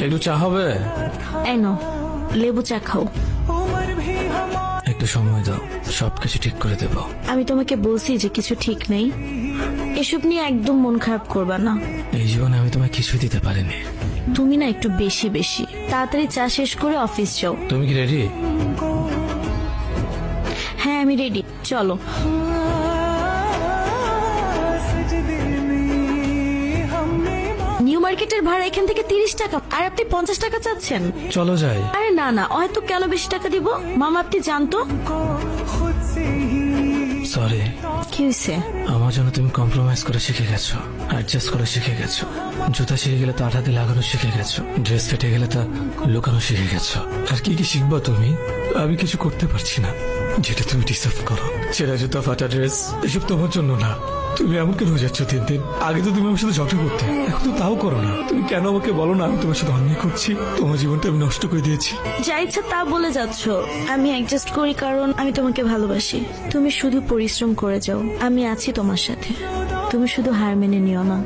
একটু চা হবে? এই নাও লেবু চা খাও। একটু সময় দাও, সবকিছু ঠিক করে দেব। আমি তোমাকে বলছি যে কিছু ঠিক নেই, এসব নিয়ে একদম মন খারাপ করবা না। এই জীবনে আমি তোমায় কিছুই দিতে পারিনি। তুমি না একটু বেশি বেশি তাড়াতাড়ি চা শেষ করে অফিস যাও। তুমি কি রেডি? হ্যাঁ আমি রেডি, চলো। নিউ মার্কেটের ভাড়া এখান থেকে 30 টাকা, আর আপনি 50 টাকা চাচ্ছেন। চলো যাই। আরে না না, হয়তো কেন বেশি টাকা দিব মামা, আপনি জানতো। সরি। কি হয়েছে? আমার জন্য তুমি কম্প্রোমাইজ করে শিখে গেছো, অ্যাডজাস্ট করে শিখে গেছো। জুতা ছিঁড়ে গেলে তা হাতে লাগানো শিখে গেছো, ড্রেস ফেটে গেলে তা লুকানো শিখে গেছো। আর কি কি শিখবা তুমি? আমি কিছু করতে পারছি না যেটা তুমি ডিসার্ভ করো। ছেঁড়া জুতা, ফাটা ড্রেস, এসব তোমার জন্য না। তুমি এমন কেন হয়ে যাচ্ছ দিন দিন? আগে তো তুমি আমার সাথে ঝগড়া করতে, এখন তো তাও করো না। তুমি কেন আমাকে বলো না আমি তোমার সাথে অন্যায় করছি? তোমার জীবনটা আমি নষ্ট করে দিয়েছি। যা ইচ্ছা তা বলে যাচ্ছ। আমি অ্যাডজাস্ট করি কারণ আমি তোমাকে ভালোবাসি। তুমি শুধু পরিশ্রম করে যাও, আমি আছি তোমার সাথে। তুমি শুধু হার মেনে নিও না।